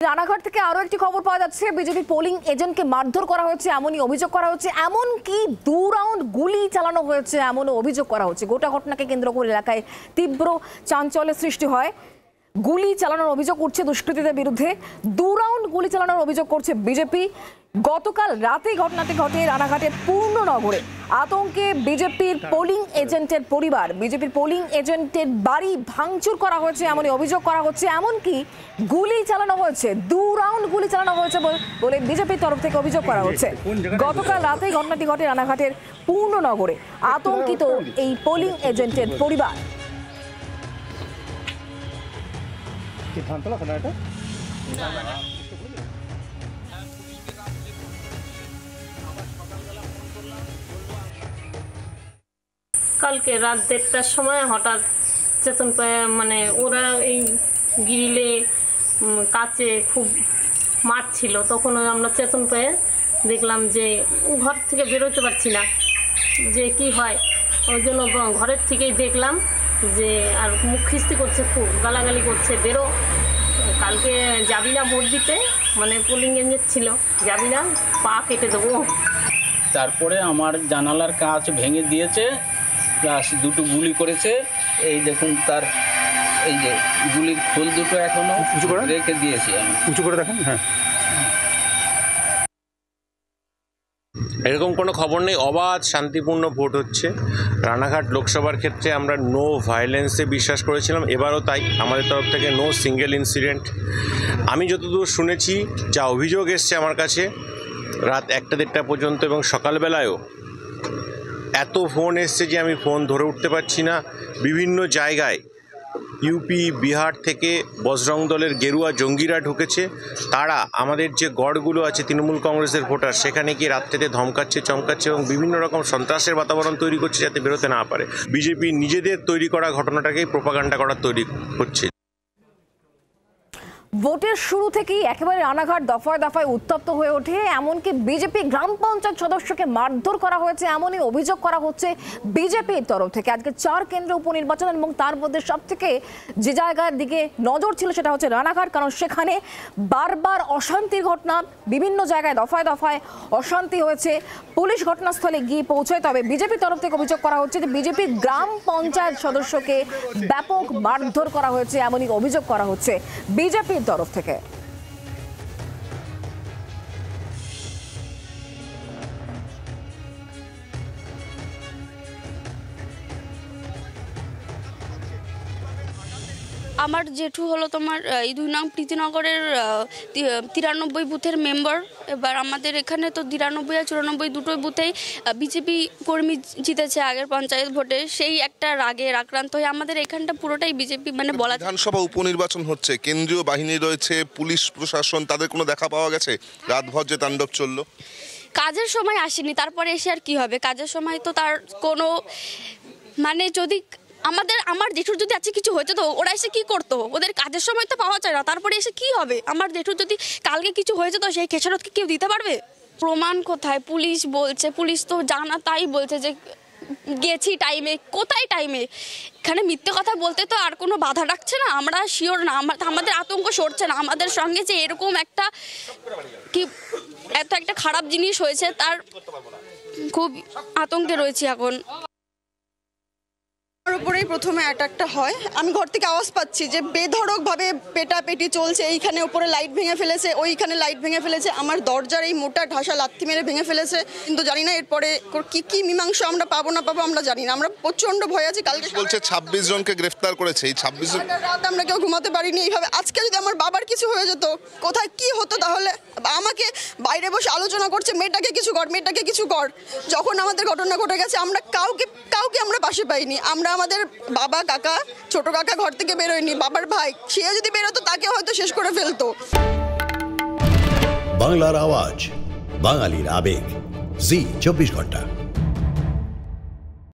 রানাঘাট থেকে আরো একটি খবর পাওয়া যাচ্ছে, বিজেপি পোলিং এজেন্টকে মারধর করা হয়েছে এমনই অভিযোগ করা হচ্ছে, এমনকি 2 রাউন্ড গুলি চালানো হয়েছে এমনও অভিযোগ করা হচ্ছে। গোটা ঘটনাকে কেন্দ্র করে এলাকায় তীব্র চাঞ্চল্যের সৃষ্টি হয়। গুলি চালানোর অভিযোগ উঠছে দুষ্কৃতীদের বিরুদ্ধে, 2 রাউন্ড গুলি চালানোর অভিযোগ করছে বিজেপি। গতকাল রাতে ঘটনাটি ঘটে রানাঘাটের পূর্ণনগরে। আতঙ্কে বিজেপির পোলিং এজেন্টের পরিবার, বিজেপির পোলিং এজেন্টের বাড়ি ভাঙচুর করা হয়েছে এমনই অভিযোগ করা হচ্ছে, এমনকি গুলি চালানো হয়েছে, 2 রাউন্ড গুলি চালানো হয়েছে বলে বিজেপির তরফ থেকে অভিযোগ করা হচ্ছে। গতকাল রাতেই ঘটনাটি ঘটে রানাঘাটের পূর্ণনগরে। আতঙ্কিত এই পোলিং এজেন্টের পরিবার। কালকে রাত 1:30টার সময় হঠাৎ চেতন পায়ে, মানে ওরা এই গ্রিলে কাচে খুব মারছিল, তখন আমরা চেতন পায়ে দেখলাম যে ঘর থেকে বেরোতে পারছি না, যে কি হয়। ওই জন্য ঘরের থেকেই দেখলাম যে আর মুখ খিস্তি করছে, খুব গালাগালি করছে, বেরো, কালকে যাবি না ভোট দিতে, মানে পোলিং এজেন্ট ছিল, যাবি না, পা কেটে দেবো। তারপরে আমার জানালার কাঁচ ভেঙে দিয়েছে, প্লাস 2টো গুলি করেছে। এই দেখুন তার এই যে গুলির খোল দুটো এখনো রেখে দিয়েছি আমি। উঁচু করে দেখেন। হ্যাঁ, এরকম কোনো খবর নেই, অবাধ শান্তিপূর্ণ ভোট হচ্ছে। রানাঘাট লোকসভার ক্ষেত্রে আমরা নো ভায়োলেন্সে বিশ্বাস করেছিলাম, এবারও তাই। আমাদের তরফ থেকে নো সিঙ্গেল ইনসিডেন্ট। আমি যতদূর শুনেছি, যা অভিযোগ এসছে আমার কাছে, রাত 1টা-1:30 পর্যন্ত এবং সকালবেলায়ও এত ফোন এসছে যে আমি ফোন ধরে উঠতে পারছি না। বিভিন্ন জায়গায় ইউপি, বিহার থেকে বজরং দলের গেরুয়া জঙ্গিরা ঢুকেছে। তারা আমাদের যে গড়গুলো আছে তৃণমূল কংগ্রেসের ভোটার, সেখানে গিয়ে রাত্রিতে ধমকাচ্ছে, চমকাচ্ছে এবং বিভিন্ন রকম সন্ত্রাসের বাতাবরণ তৈরি করছে যাতে বেরোতে না পারে। বিজেপি নিজেদের তৈরি করা ঘটনাটাকেই প্রোপাগান্ডা করার তৈরি হচ্ছে। ভোটের শুরু থেকেই একেবারে রানাঘাট দফায় দফায় উত্তপ্ত হয়ে ওঠে, এমনকি বিজেপি গ্রাম পঞ্চায়েত সদস্যকে মারধর করা হয়েছে এমনই অভিযোগ করা হচ্ছে বিজেপির তরফ থেকে। আজকে 4 কেন্দ্রে উপনির্বাচন এবং তার মধ্যে সব থেকে যে জায়গার দিকে নজর ছিল সেটা হচ্ছে রানাঘাট, কারণ সেখানে বারবার অশান্তির ঘটনা, বিভিন্ন জায়গায় দফায় দফায় অশান্তি হয়েছে। পুলিশ ঘটনাস্থলে গিয়ে পৌঁছয়, তবে বিজেপির তরফ থেকে অভিযোগ করা হচ্ছে যে বিজেপির গ্রাম পঞ্চায়েত সদস্যকে ব্যাপক মারধর করা হয়েছে এমনই অভিযোগ করা হচ্ছে বিজেপির তরফ থেকে। আমার জেঠু হলো তোমার এই 2 নং প্রীতিনগরের 93 বুথের মেম্বার। এবার আমাদের এখানে তো 93 আর 94 দুটোই বুথেই বিজেপি কর্মী জিতেছে আগের পঞ্চায়েত ভোটে, সেই একটা রাগে আক্রান্ত হয়ে আমাদের এখানটা পুরোটাই বিজেপি, মানে বলা। বিধানসভা উপনির্বাচন হচ্ছে, কেন্দ্রীয় বাহিনী রয়েছে, পুলিশ প্রশাসন, তাদের কোনো দেখা পাওয়া গেছে? রাতভর যে তাণ্ডব চললো। কাজের সময় আসেনি, তারপরে এসে আর কি হবে? কাজের সময় তো তার কোনো, মানে যদি আমার জেঠুর যদি আজকে কিছু হয়েছে তো ওরা এসে কি করতো? ওদের কাজের সময় তো পাওয়া যায় না, তারপরে এসে কি হবে? আমার জেঠুর যদি কালকে কিছু হয়েছে তো সেই খেসারত কি কেউ দিতে পারবে? প্রমাণ কোথায়? পুলিশ বলছে, পুলিশ তো জানা তাই বলছে যে গেছি টাইমে, কোথায় টাইমে? এখানে মিথ্যে কথা বলতে তো আর কোনো বাধা রাখছে না, আমরা শিওর না, আমাদের আতঙ্ক সরছে না। আমাদের সঙ্গে যে এরকম একটা কি এত একটা খারাপ জিনিস হয়েছে, তার খুব আতঙ্কে রয়েছি এখন। আমার উপরেই প্রথমে অ্যাটাকটা হয়। আমি ঘর থেকে আওয়াজ পাচ্ছি যে বেধড়কভাবে পেটাপেটি চলছে, এইখানে উপরে লাইট ভেঙে ফেলেছে, ওইখানে লাইট ভেঙে ফেলেছে, আমার দরজার এই মোটা ঢাসা লাথি মেরে ভেঙে ফেলেছে। কিন্তু জানি না এরপরে কি মীমাংসা আমরা পাবো না পাবো আমরা জানি না। আমরা প্রচন্ড ভয় আছি। কালকে বলছে 26 জনকে গ্রেফতার করেছে। এই 26 জন রাত আমরা কেউ ঘুমাতে পারিনি এইভাবে। আজকে যদি আমার বাবার কিছু হয়ে যেত, কোথায় কি হতো তাহলে? আমাকে বাইরে বসে আলোচনা করছে, মেয়েটাকে কিছু কর, মেয়েটাকে কিছু কর। যখন আমাদের ঘটনা ঘটে গেছে আমরা কাউকে আমরা পাশে পাইনি। আমরা আমাদের বাবা, কাকা, ছোট কাকা ঘর থেকে বেরোয়নি, বাবার ভাই, সে যদি বেরোতো তাকে হয়তো শেষ করে ফেলতো। বাংলার আওয়াজ, বাঙালির আবেগ, জি 24 ঘন্টা।